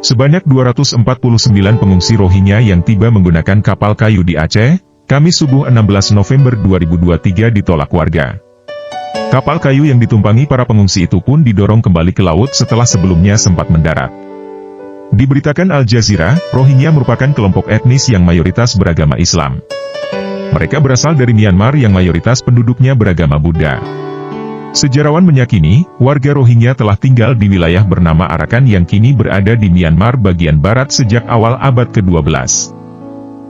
Sebanyak 249 pengungsi Rohingya yang tiba menggunakan kapal kayu di Aceh, Kamis subuh 16 November 2023 ditolak warga. Kapal kayu yang ditumpangi para pengungsi itu pun didorong kembali ke laut setelah sebelumnya sempat mendarat. Diberitakan Al Jazeera, Rohingya merupakan kelompok etnis yang mayoritas beragama Islam. Mereka berasal dari Myanmar yang mayoritas penduduknya beragama Buddha. Sejarawan meyakini, warga Rohingya telah tinggal di wilayah bernama Arakan yang kini berada di Myanmar bagian barat sejak awal abad ke-12.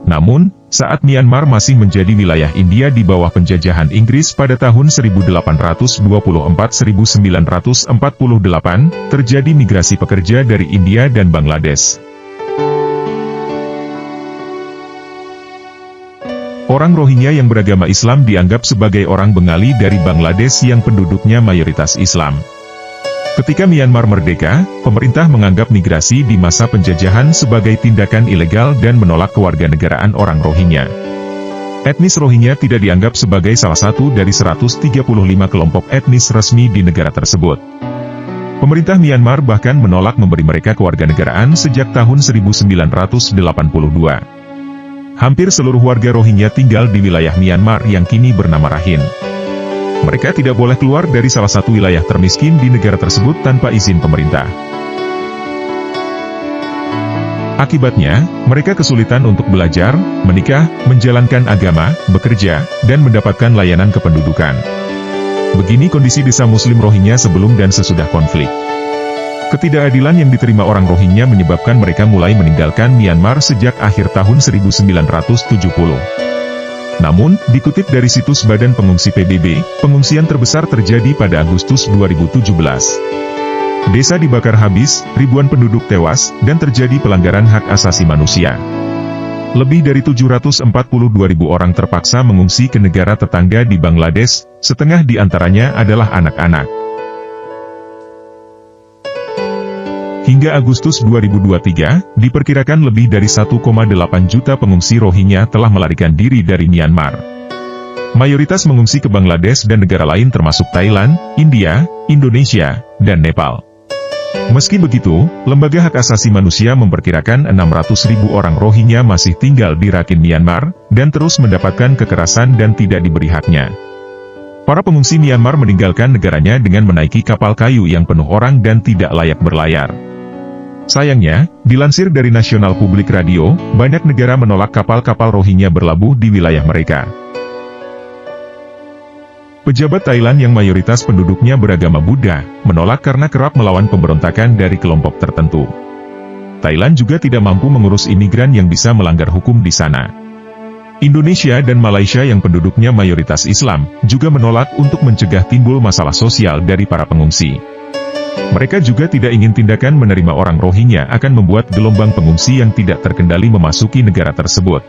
Namun, saat Myanmar masih menjadi wilayah India di bawah penjajahan Inggris pada tahun 1824-1948, terjadi migrasi pekerja dari India dan Bangladesh. Orang Rohingya yang beragama Islam dianggap sebagai orang Bengali dari Bangladesh yang penduduknya mayoritas Islam. Ketika Myanmar merdeka, pemerintah menganggap migrasi di masa penjajahan sebagai tindakan ilegal dan menolak kewarganegaraan orang Rohingya. Etnis Rohingya tidak dianggap sebagai salah satu dari 135 kelompok etnis resmi di negara tersebut. Pemerintah Myanmar bahkan menolak memberi mereka kewarganegaraan sejak tahun 1982. Hampir seluruh warga Rohingya tinggal di wilayah Myanmar yang kini bernama Rakhine. Mereka tidak boleh keluar dari salah satu wilayah termiskin di negara tersebut tanpa izin pemerintah. Akibatnya, mereka kesulitan untuk belajar, menikah, menjalankan agama, bekerja, dan mendapatkan layanan kependudukan. Begini kondisi desa Muslim Rohingya sebelum dan sesudah konflik. Ketidakadilan yang diterima orang Rohingya menyebabkan mereka mulai meninggalkan Myanmar sejak akhir tahun 1970. Namun, dikutip dari situs Badan Pengungsi PBB, pengungsian terbesar terjadi pada Agustus 2017. Desa dibakar habis, ribuan penduduk tewas, dan terjadi pelanggaran hak asasi manusia. Lebih dari 742.000 orang terpaksa mengungsi ke negara tetangga di Bangladesh, setengah di antaranya adalah anak-anak. Hingga Agustus 2023, diperkirakan lebih dari 1,8 juta pengungsi Rohingya telah melarikan diri dari Myanmar. Mayoritas mengungsi ke Bangladesh dan negara lain termasuk Thailand, India, Indonesia, dan Nepal. Meski begitu, Lembaga Hak Asasi Manusia memperkirakan 600.000 orang Rohingya masih tinggal di Rakhine Myanmar, dan terus mendapatkan kekerasan dan tidak diberi haknya. Para pengungsi Myanmar meninggalkan negaranya dengan menaiki kapal kayu yang penuh orang dan tidak layak berlayar. Sayangnya, dilansir dari National Public Radio, banyak negara menolak kapal-kapal Rohingya berlabuh di wilayah mereka. Pejabat Thailand yang mayoritas penduduknya beragama Buddha, menolak karena kerap melawan pemberontakan dari kelompok tertentu. Thailand juga tidak mampu mengurus imigran yang bisa melanggar hukum di sana. Indonesia dan Malaysia yang penduduknya mayoritas Islam, juga menolak untuk mencegah timbul masalah sosial dari para pengungsi. Mereka juga tidak ingin tindakan menerima orang Rohingya akan membuat gelombang pengungsi yang tidak terkendali memasuki negara tersebut.